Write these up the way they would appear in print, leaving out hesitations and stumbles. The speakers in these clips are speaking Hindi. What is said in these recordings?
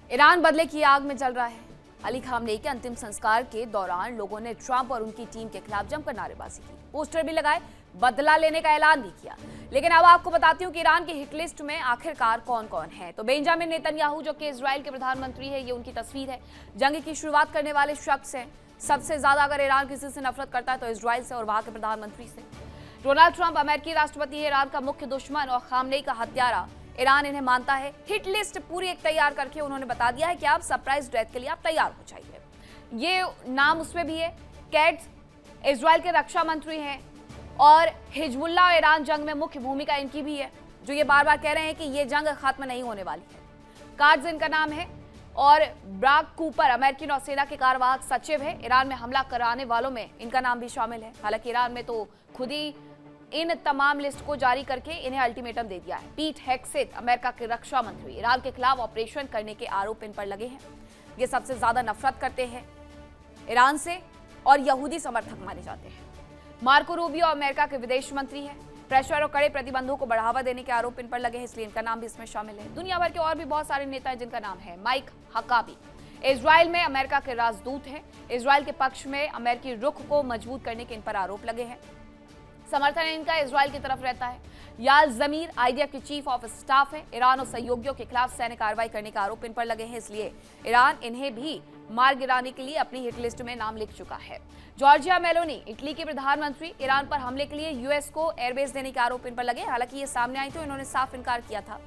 ईरान बदले की आग में जल रहा है। अली खामनेई के अंतिम संस्कार के दौरान लोगों ने ट्रंप और उनकी टीम के खिलाफ जमकर नारेबाजी की, पोस्टर भी लगाए, बदला लेने का ऐलान भी किया। लेकिन अब आपको बताती हूँ कि ईरान की हिट लिस्ट में आखिरकार कौन कौन है। तो बेंजामिन नेतन्याहू, जो कि इजराइल के प्रधानमंत्री है, ये उनकी तस्वीर है। जंग की शुरुआत करने वाले शख्स हैं। सबसे ज्यादा अगर ईरान किसी से नफरत करता है तो इजराइल से और वहां के प्रधानमंत्री से। डोनाल्ड ट्रंप अमेरिकी राष्ट्रपति है, ईरान का मुख्य दुश्मन और खामनेई का हत्यारा। ईरान इन्हें मानता है। हिट लिस्ट पूरी एक तैयार करके उन्होंने बता दिया है कि आप सरप्राइज डेथ के लिए आप तैयार हो जाइए। ये नाम उसमें भी है। कैट्स इजराइल के रक्षा मंत्री हैं और हिजबुल्लाह और ईरान जंग में मुख्य भूमिका इनकी भी है, जो ये बार बार कह रहे हैं कि ये जंग खत्म नहीं होने वाली है। कार्ड्स इनका नाम है और ब्राक कूपर अमेरिकी नौसेना के कार्यवाहक सचिव है। ईरान में हमला कराने वालों में इनका नाम भी शामिल है। हालांकि ईरान में तो खुद ही इन तमाम लिस्ट को जारी करके इन्हें अल्टीमेटम दे दिया है। पीट हेग्सेथ, अमेरिका के रक्षा मंत्री, ईरान के खिलाफ ऑपरेशन करने के आरोप इन पर लगे हैं। ये सबसे ज्यादा नफरत करते हैं ईरान से और यहूदी समर्थक माने जाते हैं। मार्को रूबियो अमेरिका के विदेश मंत्री हैं। प्रेशर और कड़े प्रतिबंधों को बढ़ावा देने के आरोप इन पर लगे हैं, इसलिए इनका नाम भी इसमें शामिल है। दुनिया भर के और भी बहुत सारे नेता हैं जिनका नाम है। माइक हकाबी इजराइल में अमेरिका के राजदूत हैं। इजराइल के पक्ष में अमेरिकी रुख को मजबूत करने के इन पर आरोप लगे हैं। समर्थन इनका इजराइल की तरफ रहता है। याल जमीर आईडीएफ के चीफ ऑफ स्टाफ है। ईरान और सहयोगियों के खिलाफ सैन्य कार्रवाई करने का आरोप इन पर लगे हैं, इसलिए ईरान इन्हें भी मार गिराने के लिए अपनी हिट लिस्ट में नाम लिख चुका है। जॉर्जिया मेलोनी, इटली के प्रधानमंत्री, ईरान पर हमले के लिए यूएस को एयरबेस देने के आरोप इन पर लगे। हालांकि ये सामने आई तो इन्होंने साफ इनकार किया था,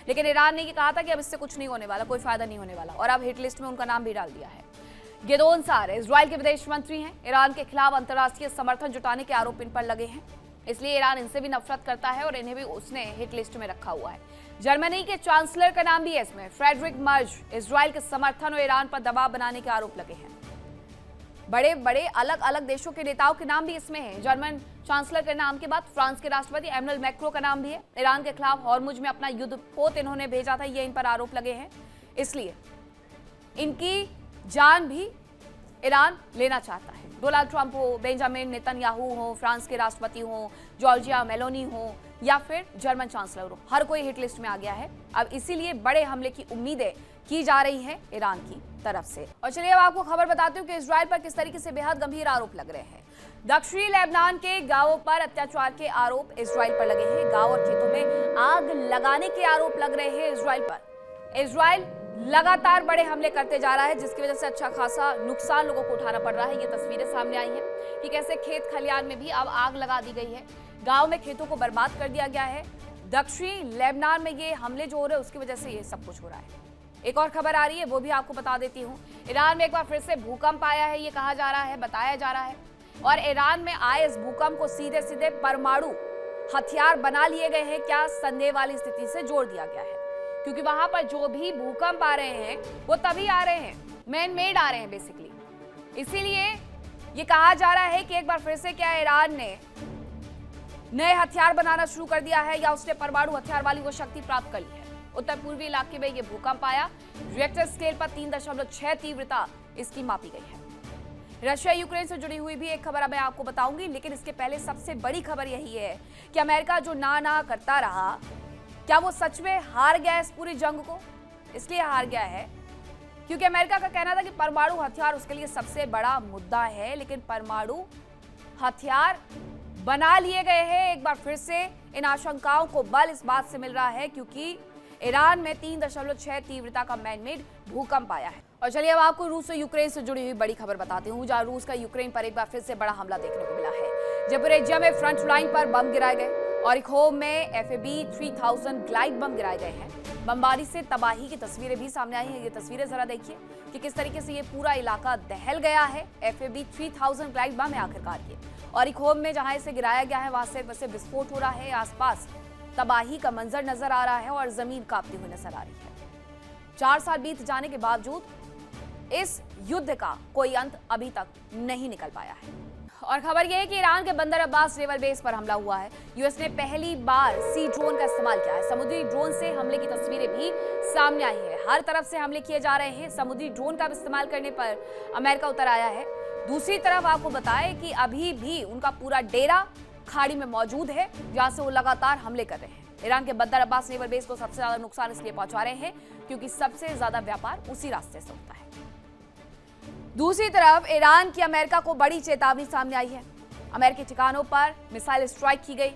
लेकिन ईरान ने ये कहा था कि अब इससे कुछ नहीं होने वाला, कोई फायदा नहीं होने वाला, और अब हिट लिस्ट में उनका नाम भी डाल दिया है। गिदोन सार इजराइल के विदेश मंत्री हैं। ईरान के खिलाफ अंतर्राष्ट्रीय समर्थन जुटाने के आरोप इन पर लगे हैं, इसलिए ईरान इनसे भी नफरत करता है और इन्हें भी उसने हिट लिस्ट में रखा हुआ है। जर्मनी के चांसलर का नाम भी है इसमें, फ्रेडरिक मर्ज। इजराइल के समर्थन और ईरान पर दबाव बनाने के आरोप लगे हैं। बड़े बड़े अलग अलग देशों के नेताओं के नाम भी इसमें हैं। जर्मन चांसलर के नाम के बाद फ्रांस के राष्ट्रपति एमैनुअल मैक्रों का नाम भी है। ईरान के खिलाफ हॉर्मुज में अपना युद्धपोत इन्होंने भेजा था, ये इन पर आरोप लगे हैं, इसलिए इनकी जान भी ईरान लेना चाहता है। डोनाल्ड ट्रंप हो, बेंजामिन नेतन्याहू हो, फ्रांस के राष्ट्रपति हो, जॉर्जिया मेलोनी हो या फिर जर्मन चांसलर हो, हर कोई हिट लिस्ट में आ गया है। अब इसीलिए बड़े हमले की उम्मीदें की जा रही हैं ईरान की तरफ से। और चलिए अब आपको खबर बताती हूँ कि इजराइल पर किस तरीके से बेहद गंभीर आरोप लग रहे हैं। दक्षिणी लेबनान के गांवों पर अत्याचार के आरोप इजराइल पर लगे हैं। गांव और खेतों में आग लगाने के आरोप लग रहे हैं इजराइल पर। इजराइल लगातार बड़े हमले करते जा रहा है, जिसकी वजह से अच्छा खासा नुकसान लोगों को उठाना पड़ रहा है। ये तस्वीरें सामने आई हैं कि कैसे खेत खलियान में भी अब आग लगा दी गई है। गांव में खेतों को बर्बाद कर दिया गया है। दक्षिणी लेबनान में ये हमले जो हो रहे हैं उसकी वजह से ये सब कुछ हो रहा है। एक और खबर आ रही है, वो भी आपको बता देती हूँ। ईरान में एक बार फिर से भूकंप आया है, ये कहा जा रहा है, बताया जा रहा है, और ईरान में आए इस भूकंप को सीधे सीधे परमाणु हथियार बना लिए गए हैं, क्या संदेह वाली स्थिति से जोड़ दिया गया है, क्योंकि वहां पर जो भी भूकंप आ रहे हैं वो तभी आ रहे हैं, मैन मेड आ रहे हैं बेसिकली। इसीलिए ये कहा जा रहा है कि एक बार फिर से क्या ईरान ने नए हथियार बनाना शुरू कर दिया है या उसने परमाणु हथियार वाली वो शक्ति प्राप्त कर ली है। उत्तर पूर्वी इलाके में ये भूकंप आया, रिएक्टर स्केल पर 3.6 तीव्रता इसकी मापी गई है। रशिया यूक्रेन से जुड़ी हुई भी एक खबर मैं आपको बताऊंगी, लेकिन इसके पहले सबसे बड़ी खबर यही है कि अमेरिका जो ना करता रहा, क्या वो सच में हार गया इस पूरी जंग को? इसलिए हार गया है क्योंकि अमेरिका का कहना था कि परमाणु हथियार उसके लिए सबसे बड़ा मुद्दा है, लेकिन परमाणु हथियार बना लिए गए हैं। एक बार फिर से इन आशंकाओं को बल इस बात से मिल रहा है क्योंकि ईरान में 3.6 तीव्रता का मैनमेड भूकंप आया है। और चलिए अब आपको रूस और यूक्रेन से जुड़ी हुई बड़ी खबर बताती हूँ, जहां रूस का यूक्रेन पर एक बार फिर से बड़ा हमला देखने को मिला है। जपोरेजिया में फ्रंट लाइन पर बम गिराए गए और इखोव में FAB-3000 ग्लाइड बम गिराए गए हैं। बमबारी से तबाही की तस्वीरें भी सामने आई हैं। ये तस्वीरें जरा देखिए कि किस तरीके से ये पूरा इलाका दहल गया है। FAB-3000 ग्लाइड बम है आखिरकार ये, और इखोव में जहां इसे गिराया गया है वहां से वैसे विस्फोट हो रहा है। आसपास तबाही का मंजर नजर आ रहा है और जमीन कांपती हुई नजर आ रही है। 4 साल बीत जाने के बावजूद इस युद्ध का कोई अंत अभी तक नहीं निकल पाया है। और खबर यह है कि ईरान के बंदर अब्बास नेवल बेस पर हमला हुआ है। यूएस ने पहली बार सी ड्रोन का इस्तेमाल किया है। समुद्री ड्रोन से हमले की तस्वीरें भी सामने आई है। हर तरफ से हमले किए जा रहे हैं। समुद्री ड्रोन का इस्तेमाल करने पर अमेरिका उतर आया है। दूसरी तरफ आपको बताएं कि अभी भी उनका पूरा डेरा खाड़ी में मौजूद है, जहां से वो लगातार हमले कर रहे हैं। ईरान के बंदर अब्बास नेवल बेस को सबसे ज्यादा नुकसान इसलिए पहुंचा रहे हैं क्योंकि सबसे ज्यादा व्यापार उसी रास्ते से होता है। दूसरी तरफ ईरान की अमेरिका को बड़ी चेतावनी सामने आई है। अमेरिकी ठिकानों पर मिसाइल स्ट्राइक की गई।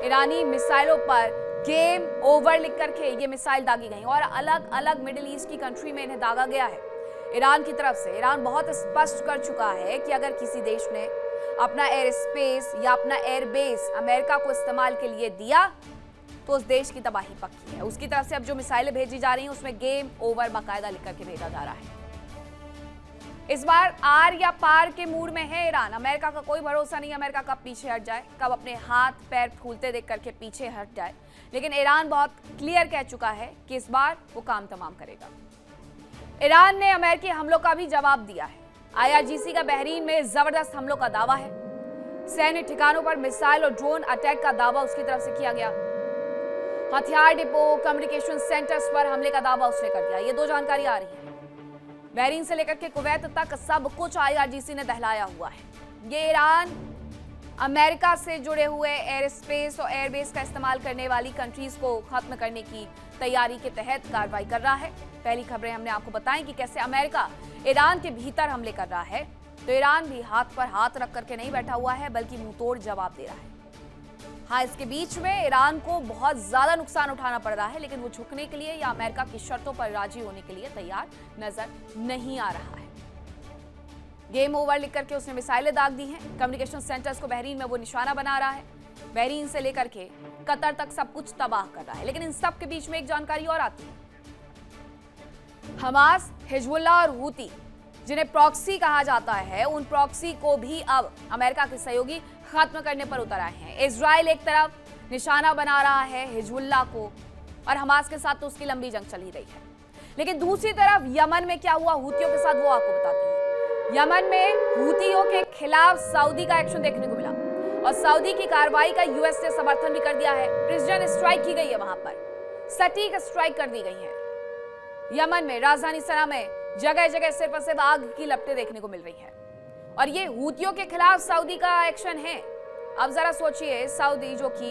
ईरानी मिसाइलों पर गेम ओवर लिख करके ये मिसाइल दागी गई और अलग अलग मिडिल ईस्ट की कंट्री में इन्हें दागा गया है। ईरान की तरफ से ईरान बहुत स्पष्ट कर चुका है कि अगर किसी देश ने अपना एयर स्पेस या अपना एयर बेस अमेरिका को इस्तेमाल के लिए दिया तो उस देश की तबाही पक्की है। उसकी तरफ से अब जो मिसाइलें भेजी जा रही हैं उसमें गेम ओवर बाकायदा लिख करके भेजा जा रहा है। इस बार आर या पार के मूड में है ईरान। अमेरिका का कोई भरोसा नहीं, अमेरिका कब पीछे हट जाए, कब अपने हाथ पैर फूलते देख करके पीछे हट जाए। लेकिन ईरान बहुत क्लियर कह चुका है कि इस बार वो काम तमाम करेगा। ईरान ने अमेरिकी हमलों का भी जवाब दिया है। IRGC का बहरीन में जबरदस्त हमलों का दावा है। सैन्य ठिकानों पर मिसाइल और ड्रोन अटैक का दावा उसकी तरफ से किया गया। हथियार डिपो, कम्युनिकेशन सेंटर्स पर हमले का दावा उसने कर दिया। ये दो जानकारी आ रही है। बहरीन से लेकर के कुवैत तक सब कुछ IRGC ने दहलाया हुआ है। ये ईरान अमेरिका से जुड़े हुए एयर स्पेस और एयरबेस का इस्तेमाल करने वाली कंट्रीज को खत्म करने की तैयारी के तहत कार्रवाई कर रहा है। पहली खबरें हमने आपको बताई कि कैसे अमेरिका ईरान के भीतर हमले कर रहा है, तो ईरान भी हाथ पर हाथ रख करके नहीं बैठा हुआ है बल्कि मुंहतोड़ जवाब दे रहा है। हाँ, इसके बीच में ईरान को बहुत ज्यादा नुकसान उठाना पड़ रहा है, लेकिन वो झुकने के लिए या अमेरिका की शर्तों पर राजी होने के लिए तैयार नजर नहीं आ रहा है। गेम ओवर लिख करके उसने मिसाइलें दाग दी हैं। कम्युनिकेशन सेंटर्स को बहरीन में वो निशाना बना रहा है। बहरीन से लेकर के कतर तक सब कुछ तबाह कर रहा है। लेकिन इन सब के बीच में एक जानकारी और आती है। हमास, हिजबुल्लाह और हूती, जिन्हें प्रॉक्सी कहा जाता है, उन प्रॉक्सी को भी अब अमेरिका के सहयोगी खत्म करने पर उतर आए हैं। इजराइल एक तरफ निशाना बना रहा है हिजबुल्लाह को और हमास के साथ तो उसकी लंबी जंग चल ही रही है। लेकिन दूसरी तरफ यमन में क्या हुआ हूतियों के साथ वो आपको बताती हूँ। यमन में हूतियों के खिलाफ सऊदी का एक्शन देखने को मिला और सऊदी की कार्रवाई का यूएस ने समर्थन भी कर दिया है। प्रिसिजन स्ट्राइक की गई है, वहां पर सटीक स्ट्राइक कर दी गई है। यमन में राजधानी सना में जगह जगह सिर्फ और सिर्फ आग की लपटें देखने को मिल रही है और ये हूतियों के खिलाफ सऊदी का एक्शन है। अब जरा सोचिए, सऊदी जो कि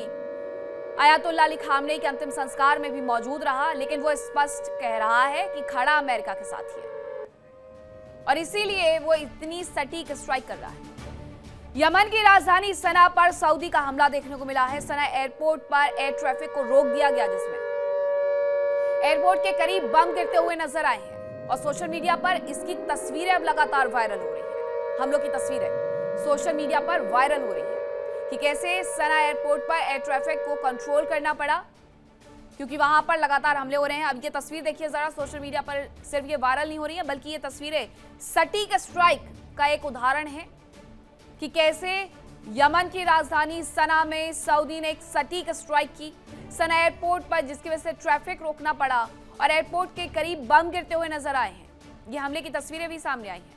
अयातुल्लाह अली खामनेई के अंतिम संस्कार में भी मौजूद रहा, लेकिन वो स्पष्ट कह रहा है कि खड़ा अमेरिका के साथ ही है और इसीलिए वो इतनी सटीक स्ट्राइक कर रहा है। यमन की राजधानी सना पर सऊदी का हमला देखने को मिला है। सना एयरपोर्ट पर एयर ट्रैफिक को रोक दिया गया, जिसमें एयरपोर्ट के करीब बम गिरते हुए नजर आए हैं और सोशल मीडिया पर इसकी तस्वीरें अब लगातार वायरल हो रही है। हमलों की तस्वीरें सोशल मीडिया पर वायरल हो रही है कि कैसे सना एयरपोर्ट पर एयर ट्रैफिक को कंट्रोल करना पड़ा क्योंकि वहां पर लगातार हमले हो रहे हैं। अब ये तस्वीर देखिए जरा, सोशल मीडिया पर सिर्फ ये वायरल नहीं हो रही है बल्कि ये तस्वीरें सटीक स्ट्राइक का एक उदाहरण है कि कैसे यमन की राजधानी सना में सऊदी ने एक सटीक स्ट्राइक की। सना एयरपोर्ट पर जिसकी वजह से ट्रैफिक रोकना पड़ा और एयरपोर्ट के करीब बम गिरते हुए नजर आए हैं। ये हमले की तस्वीरें भी सामने आई हैं।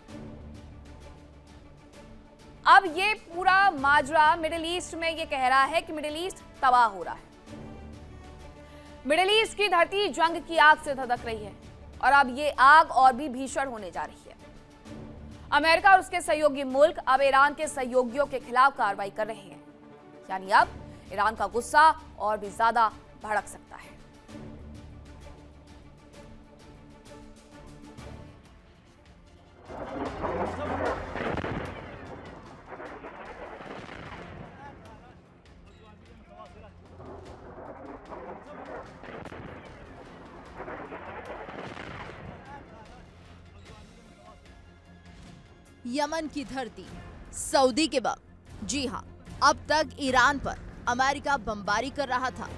अब ये पूरा माजरा मिडिल ईस्ट में ये कह रहा है कि मिडिल ईस्ट तबाह हो रहा है। मिडिल ईस्ट की धरती जंग की आग से धधक रही है और अब ये आग और भी भीषण होने जा रही है। अमेरिका और उसके सहयोगी मुल्क अब ईरान के सहयोगियों के खिलाफ कार्रवाई कर रहे हैं, यानी अब ईरान का गुस्सा और भी ज्यादा भड़क सकता है। यमन की धरती, सऊदी के बम। जी हां, अब तक ईरान पर अमेरिका बमबारी कर रहा था।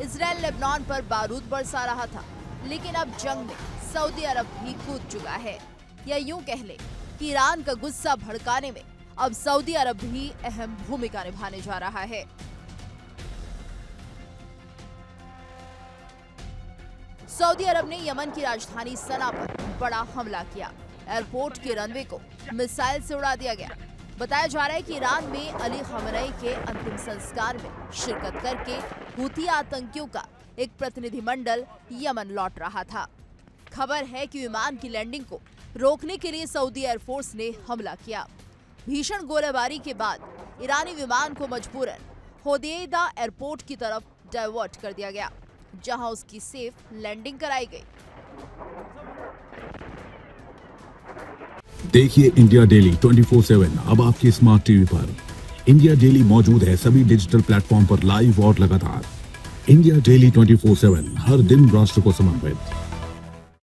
इजराइल लेबनान पर बारूद बरसा रहा था, लेकिन अब जंग में सऊदी अरब भी कूद चुका है। या यूं कह ले कि ईरान का गुस्सा भड़काने में अब सऊदी अरब भी अहम भूमिका निभाने जा रहा है। सऊदी अरब ने यमन की राजधानी सना पर बड़ा हमला किया। एयरपोर्ट के रनवे को मिसाइल से उड़ा दिया गया। बताया जा रहा है कि ईरान में अली खामनेई के अंतिम संस्कार में शिरकत करके हूती आतंकियों का एक प्रतिनिधिमंडल यमन लौट रहा था। खबर है कि विमान की लैंडिंग को रोकने के लिए सऊदी एयरफोर्स ने हमला किया। भीषण गोलीबारी के बाद ईरानी विमान को मजबूरन होदेइदा एयरपोर्ट की तरफ डाइवर्ट कर दिया गया, जहां उसकी सेफ लैंडिंग कराई गई। देखिए इंडिया डेली 24/7 अब आपके स्मार्ट टीवी पर। इंडिया डेली मौजूद है सभी डिजिटल प्लेटफॉर्म पर लाइव और लगातार। इंडिया डेली 24/7 हर दिन राष्ट्र को समर्पित।